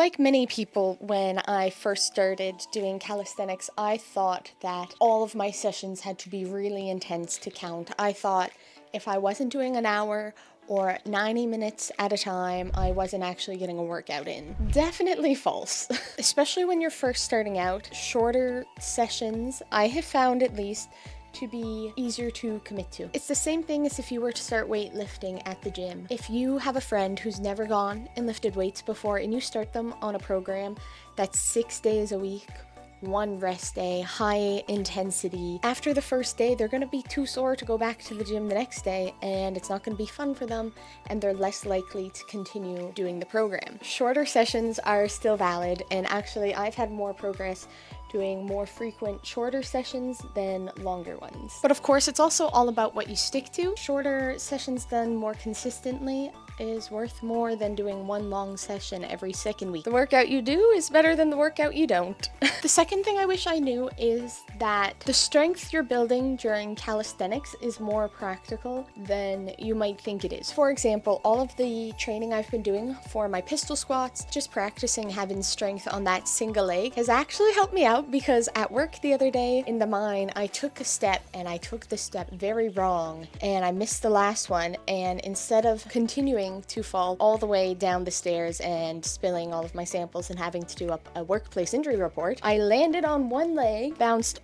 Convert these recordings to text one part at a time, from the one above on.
Like many people, when I first started doing calisthenics, I thought that all of my sessions had to be really intense to count. I thought if I wasn't doing an hour or 90 minutes at a time, I wasn't actually getting a workout in. Definitely false. Especially when you're first starting out, shorter sessions, I have found at least, to be easier to commit to. It's the same thing as if you were to start weightlifting at the gym. If you have a friend who's never gone and lifted weights before and you start them on a program that's 6 days a week, one rest day, high intensity. After the first day, they're gonna be too sore to go back to the gym the next day, and it's not gonna be fun for them, and they're less likely to continue doing the program. Shorter sessions are still valid, and actually I've had more progress doing more frequent shorter sessions than longer ones. But of course, it's also all about what you stick to. Shorter sessions done more consistently is worth more than doing one long session every second week. The workout you do is better than the workout you don't. The second thing I wish I knew is that the strength you're building during calisthenics is more practical than you might think it is. For example, all of the training I've been doing for my pistol squats, just practicing having strength on that single leg, has actually helped me out, because at work the other day in the mine, I took a step and I took the step very wrong and I missed the last one, and instead of continuing to fall all the way down the stairs and spilling all of my samples and having to do up a workplace injury report, I landed on one leg, bounced,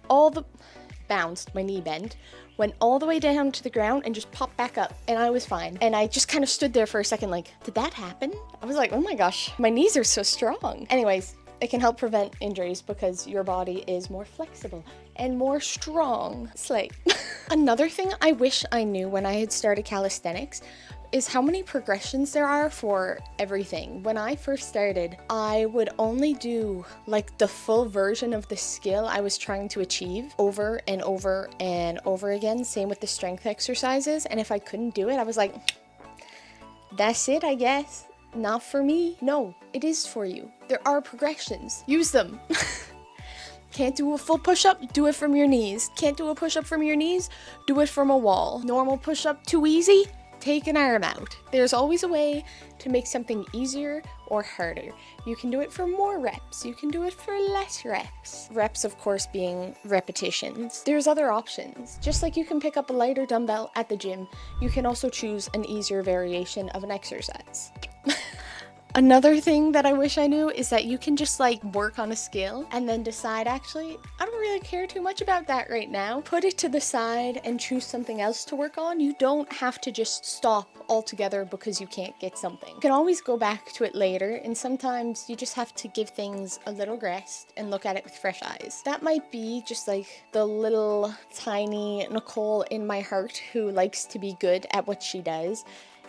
my knee bent, went all the way down to the ground and just popped back up, and I was fine. And I just kind of stood there for a second like, did that happen? I was like, oh my gosh, my knees are so strong. Anyways, it can help prevent injuries because your body is more flexible and more strong. Slay. Another thing I wish I knew when I had started calisthenics is how many progressions there are for everything. When I first started, I would only do like the full version of the skill I was trying to achieve over and over and over again. Same with the strength exercises. And if I couldn't do it, I was like, that's it, I guess. Not for me. No, it is for you. There are progressions. Use them. Can't do a full push-up? Do it from your knees. Can't do a push-up from your knees? Do it from a wall. Normal push-up too easy? Take an arm out. There's always a way to make something easier or harder. You can do it for more reps. You can do it for less reps. Reps, of course, being repetitions. There's other options. Just like you can pick up a lighter dumbbell at the gym, you can also choose an easier variation of an exercise. Another thing that I wish I knew is that you can just like work on a skill and then decide, actually, I don't really care too much about that right now. Put it to the side and choose something else to work on. You don't have to just stop altogether because you can't get something. You can always go back to it later, and sometimes you just have to give things a little rest and look at it with fresh eyes. That might be just like the little tiny Nicole in my heart who likes to be good at what she does.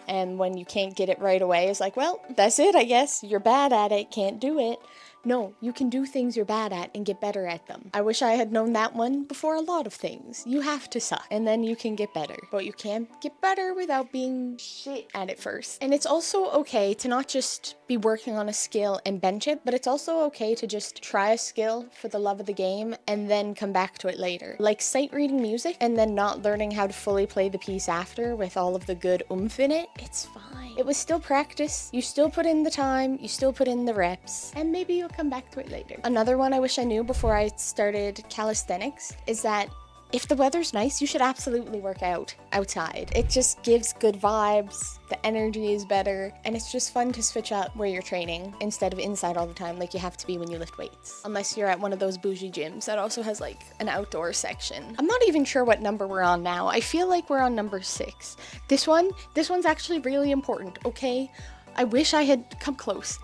And when you can't get it right away, it's like, well, that's it, I guess. You're bad at it, can't do it. No, you can do things you're bad at and get better at them. I wish I had known that one before a lot of things. You have to suck, and then you can get better. But you can't get better without being shit at it first. And it's also okay to not just be working on a skill and bench it, but it's also okay to just try a skill for the love of the game and then come back to it later. Like sight reading music and then not learning how to fully play the piece after with all of the good oomph in it. It's fine. It was still practice. You still put in the time, you still put in the reps, and maybe you'll come back to it later. Another one I wish I knew before I started calisthenics is that if the weather's nice, you should absolutely work out outside. It just gives good vibes, the energy is better, and it's just fun to switch up where you're training instead of inside all the time like you have to be when you lift weights. Unless you're at one of those bougie gyms that also has like an outdoor section. I'm not even sure what number we're on now. I feel like we're on number 6. This one's actually really important, okay? I wish I had come close.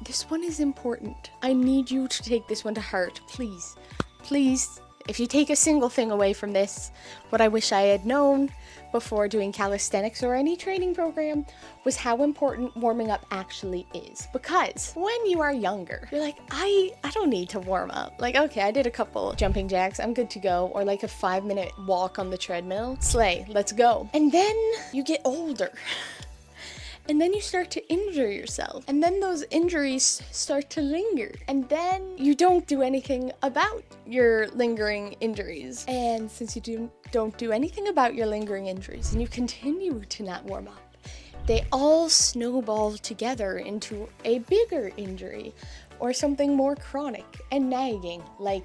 This one is important. I need you to take this one to heart, please. Please. If you take a single thing away from this, what I wish I had known before doing calisthenics or any training program was how important warming up actually is. Because when you are younger, you're like, I don't need to warm up. Like, okay, I did a couple jumping jacks, I'm good to go. Or like a 5-minute walk on the treadmill. Slay, let's go. And then you get older. And then you start to injure yourself. And then those injuries start to linger. And then you don't do anything about your lingering injuries. And since you don't do anything about your lingering injuries and you continue to not warm up, they all snowball together into a bigger injury or something more chronic and nagging, like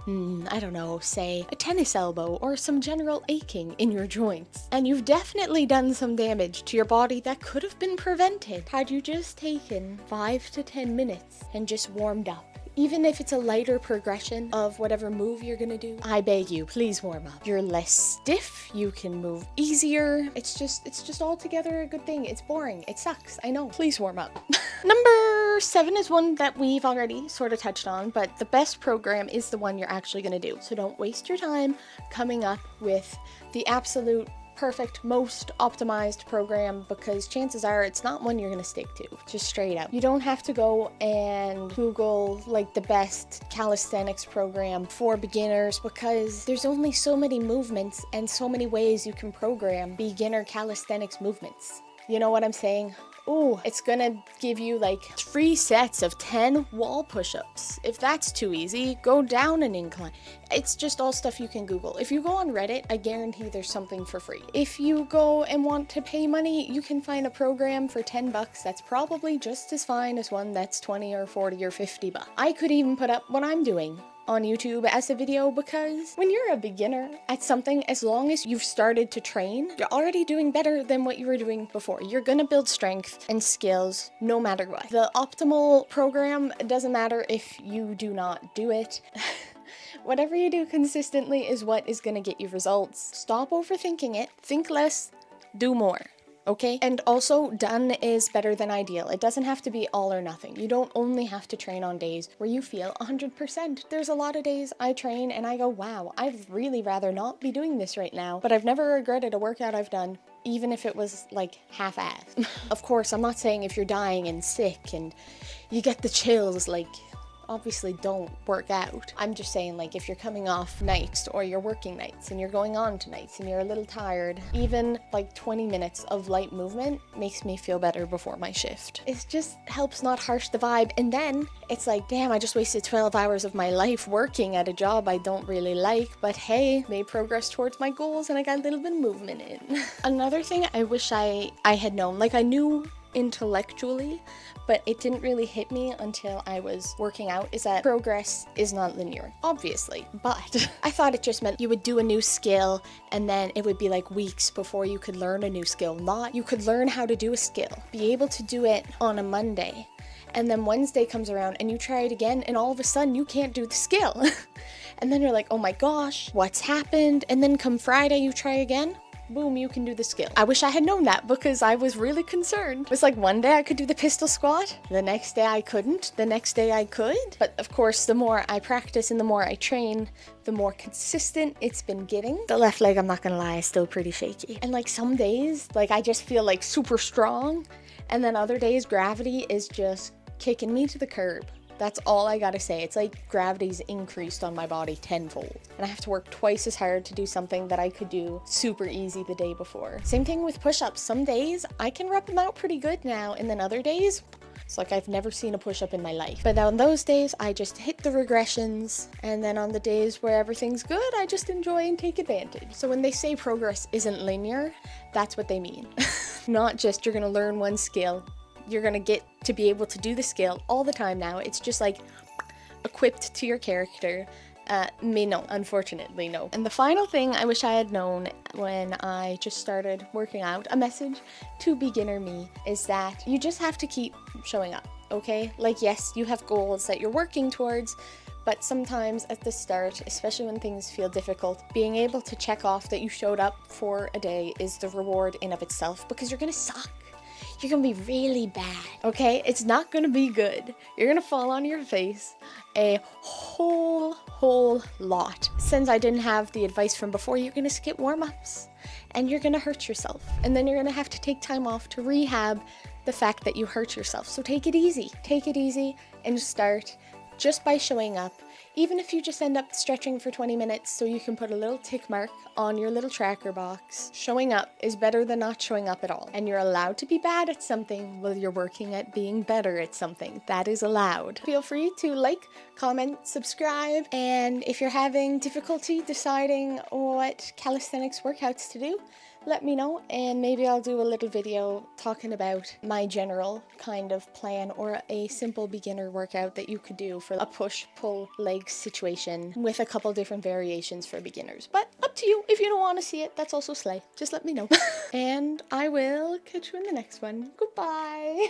I don't know, say a tennis elbow or some general aching in your joints. And you've definitely done some damage to your body that could have been prevented had you just taken 5 to 10 minutes and just warmed up. Even if it's a lighter progression of whatever move you're gonna do, I beg you, please warm up. You're less stiff, you can move easier. It's just altogether a good thing. It's boring, it sucks, I know. Please warm up. Number 7 is one that we've already sort of touched on, but the best program is the one you're actually gonna do. So don't waste your time coming up with the absolute perfect, most optimized program, because chances are it's not one you're gonna stick to, just straight up. You don't have to go and Google like the best calisthenics program for beginners, because there's only so many movements and so many ways you can program beginner calisthenics movements. You know what I'm saying? Ooh, it's gonna give you like 3 sets of 10 wall push-ups. If that's too easy, go down an incline. It's just all stuff you can Google. If you go on Reddit, I guarantee there's something for free. If you go and want to pay money, you can find a program for $10 that's probably just as fine as one that's 20 or 40 or $50. I could even put up what I'm doing on YouTube as a video, because when you're a beginner at something, as long as you've started to train, you're already doing better than what you were doing before. You're gonna build strength and skills no matter what. The optimal program doesn't matter if you do not do it. Whatever you do consistently is what is gonna get you results. Stop overthinking it, think less, do more. Okay? And also, done is better than ideal. It doesn't have to be all or nothing. You don't only have to train on days where you feel 100%. There's a lot of days I train and I go, wow, I'd really rather not be doing this right now. But I've never regretted a workout I've done, even if it was like half-assed. Of course, I'm not saying if you're dying and sick and you get the chills, like, obviously don't work out. I'm just saying, like, if you're coming off nights or you're working nights and you're going on to nights and you're a little tired, even like 20 minutes of light movement makes me feel better before my shift. It just helps not harsh the vibe, and then it's like, damn, I just wasted 12 hours of my life working at a job I don't really like, but hey, made progress towards my goals and I got a little bit of movement in. Another thing I wish I had known, like, I knew intellectually, but it didn't really hit me until I was working out, is that progress is not linear, obviously. But I thought it just meant you would do a new skill and then it would be like weeks before you could learn a new skill. Not, you could learn how to do a skill, be able to do it on a Monday, and then Wednesday comes around and you try it again and all of a sudden you can't do the skill. And then you're like, oh my gosh, what's happened? And then come Friday you try again, boom, you can do the skill. I wish I had known that, because I was really concerned. It was like one day I could do the pistol squat, the next day I couldn't, the next day I could. But of course, the more I practice and the more I train, the more consistent it's been getting. The left leg, I'm not gonna lie, is still pretty shaky. And like some days, like I just feel like super strong, and then other days gravity is just kicking me to the curb. That's all I gotta say. It's like gravity's increased on my body tenfold. And I have to work twice as hard to do something that I could do super easy the day before. Same thing with push-ups. Some days I can rep them out pretty good now, and then other days, it's like I've never seen a push-up in my life. But on those days, I just hit the regressions, and then on the days where everything's good, I just enjoy and take advantage. So when they say progress isn't linear, that's what they mean. Not just you're gonna learn one skill, you're gonna get to be able to do the skill all the time now. It's just like equipped to your character. Me, no, unfortunately, no. And the final thing I wish I had known when I just started working out, a message to beginner me, is that you just have to keep showing up, okay? Like, yes, you have goals that you're working towards, but sometimes at the start, especially when things feel difficult, being able to check off that you showed up for a day is the reward in of itself, because you're gonna suck. You're gonna be really bad, okay? It's not gonna be good. You're gonna fall on your face a whole lot. Since I didn't have the advice from before, you're gonna skip warm-ups and you're gonna hurt yourself. And then you're gonna have to take time off to rehab the fact that you hurt yourself. So take it easy. Take it easy and start just by showing up. Even if you just end up stretching for 20 minutes so you can put a little tick mark on your little tracker box, showing up is better than not showing up at all. And you're allowed to be bad at something while you're working at being better at something. That is allowed. Feel free to like, comment, subscribe, and if you're having difficulty deciding what calisthenics workouts to do, let me know, and maybe I'll do a little video talking about my general kind of plan, or a simple beginner workout that you could do for a push-pull leg situation with a couple different variations for beginners. But up to you. If you don't want to see it, that's also slay. Just let me know. And I will catch you in the next one. Goodbye.